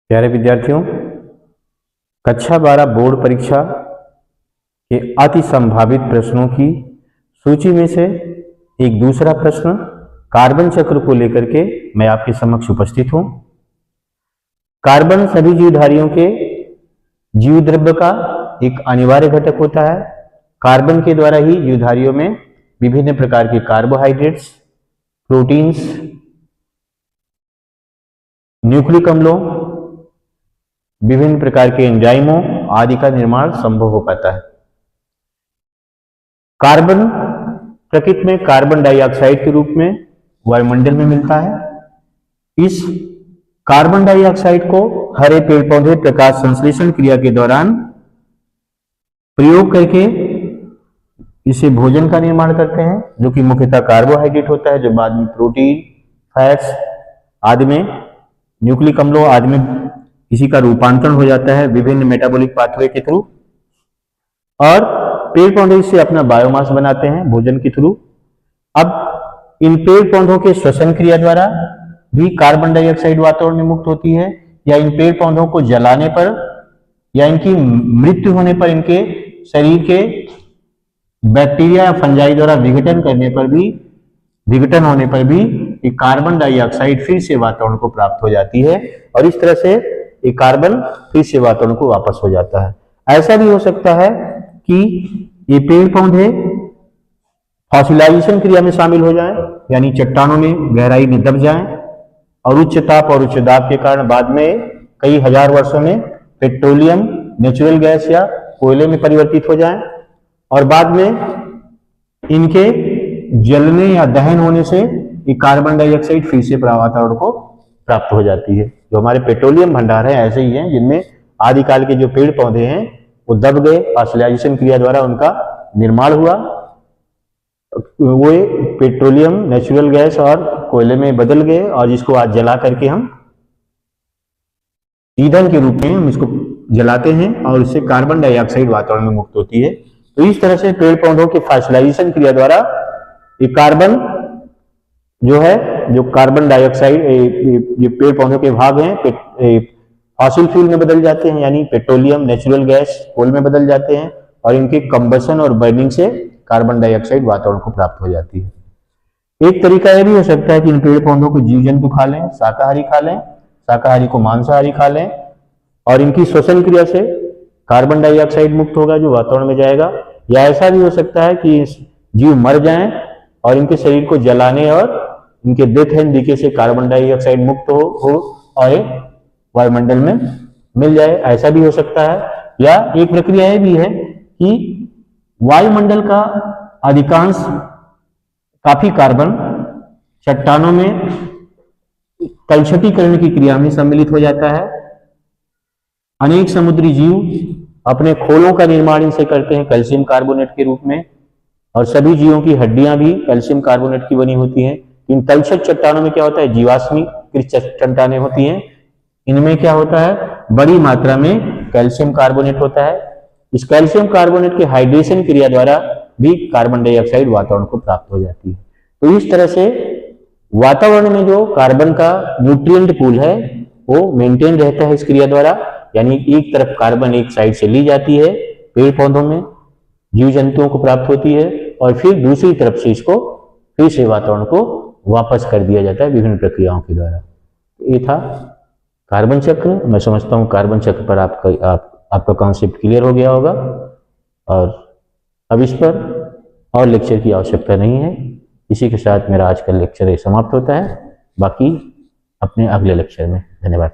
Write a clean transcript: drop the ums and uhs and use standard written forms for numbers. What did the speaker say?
प्यारे विद्यार्थियों, कक्षा 12 बोर्ड परीक्षा के अति संभावित प्रश्नों की सूची में से एक दूसरा प्रश्न कार्बन चक्र को लेकर के मैं आपके समक्ष उपस्थित हूं। कार्बन सभी जीवधारियों के जीव द्रव्य का एक अनिवार्य घटक होता है। कार्बन के द्वारा ही जीवधारियों में विभिन्न प्रकार के कार्बोहाइड्रेट्स, प्रोटीन्स, न्यूक्लिक अम्लों, विभिन्न प्रकार के एंजाइमों आदि का निर्माण संभव हो पाता है। कार्बन प्रकृति में कार्बन डाइऑक्साइड के रूप में वायुमंडल में मिलता है। इस कार्बन डाइऑक्साइड को हरे पेड़ पौधे प्रकाश संश्लेषण क्रिया के दौरान प्रयोग करके इसे भोजन का निर्माण करते हैं, जो कि मुख्यतः कार्बोहाइड्रेट होता है, जो बाद में प्रोटीन, फैट्स आदि में, न्यूक्लिक अम्लों आदि में इसी का रूपांतरण हो जाता है विभिन्न मेटाबॉलिक पाथवे के थ्रू। और पेड़ पौधे इससे अपना बायोमास बनाते हैं भोजन के थ्रू। अब इन पेड़ पौधों के श्वसन क्रिया द्वारा भी कार्बन डाइऑक्साइड वातावरण में मुक्त होती है, या इन पेड़ पौधों को जलाने पर या इनकी मृत्यु होने पर इनके शरीर के बैक्टीरिया या फंजाई द्वारा विघटन होने पर भी ये कार्बन डाइऑक्साइड फिर से वातावरण को प्राप्त हो जाती है, और इस तरह से ये कार्बन फिर से वातावरण को वापस हो जाता है। ऐसा भी हो सकता है कि ये पेड़ पौधे फॉसिलाइजेशन क्रिया में शामिल हो जाएं, यानी चट्टानों में गहराई में दब जाएं और उच्च ताप और उच्च दाब के कारण बाद में कई हजार वर्षों में पेट्रोलियम, नेचुरल गैस या कोयले में परिवर्तित हो जाएं, और बाद में इनके जलने या दहन होने से ये कार्बन डाइऑक्साइड फिर से वातावरण को प्राप्त हो जाती है। जो हमारे पेट्रोलियम भंडार है ऐसे ही हैं, जिनमें आदिकाल के जो पेड़ पौधे हैं वो दब गए, फॉसिलाइजेशन क्रिया द्वारा उनका निर्माण हुआ, वो पेट्रोलियम, नेचुरल गैस और कोयले में बदल गए, और जिसको आज जला करके हम ईंधन के रूप में हम इसको जलाते हैं और इससे कार्बन डाइऑक्साइड वातावरण में मुक्त होती है। तो इस तरह से पेड़ पौधों के फॉसिलाइजेशन क्रिया द्वारा ये कार्बन जो है, जो कार्बन डाइऑक्साइड ये पेड़ पौधों के भाग हैं फॉसिल फ्यूल में बदल जाते हैं, यानी पेट्रोलियम, नेचुरल गैस, कोल में बदल जाते हैं, और इनके कंबशन और बर्निंग से कार्बन डाइऑक्साइड वातावरण को प्राप्त हो जाती है। एक तरीका यह भी हो सकता है कि इन पेड़ पौधों को जीव जंतु खा लें, शाकाहारी खा लें, शाकाहारी को मांसाहारी खा लें, और इनकी श्वसन क्रिया से कार्बन डाइऑक्साइड मुक्त होगा जो वातावरण में जाएगा। या ऐसा भी हो सकता है कि जीव मर जाएं और इनके शरीर को जलाने और इनके डेथ एंड डीके से कार्बन डाइऑक्साइड मुक्त हो और वायुमंडल में मिल जाए, ऐसा भी हो सकता है। या एक प्रक्रिया यह भी है कि वायुमंडल का अधिकांश काफी कार्बन चट्टानों में तलछटीकरण की क्रिया में सम्मिलित हो जाता है। अनेक समुद्री जीव अपने खोलों का निर्माण इनसे करते हैं कैल्शियम कार्बोनेट के रूप में, और सभी जीवों की हड्डियां भी कैल्शियम कार्बोनेट की बनी होती हैं। इन तलछट चट्टानों में क्या होता है, जीवाश्मी चट्टानें होती हैं, इनमें क्या होता है, बड़ी मात्रा में कैल्शियम कार्बोनेट होता है। इस कैल्शियम कार्बोनेट के हाइड्रेशन क्रिया द्वारा भी कार्बन डाइऑक्साइड वातावरण को प्राप्त हो जाती है। तो इस तरह से वातावरण में जो कार्बन का न्यूट्रिएंट पूल है वो मेंटेन रहता है इस क्रिया द्वारा, यानी एक तरफ कार्बन एक साइड से ली जाती है, पेड़ पौधों में जीव जंतुओं को प्राप्त होती है, और फिर दूसरी तरफ से इसको फिर से वातावरण को वापस कर दिया जाता है विभिन्न प्रक्रियाओं के द्वारा। ये था कार्बन चक्र। मैं समझता हूँ कार्बन चक्र पर आपका कॉन्सेप्ट क्लियर हो गया होगा, और अब इस पर और लेक्चर की आवश्यकता नहीं है। इसी के साथ मेरा आज का लेक्चर समाप्त होता है। बाकी अपने अगले लेक्चर में। धन्यवाद।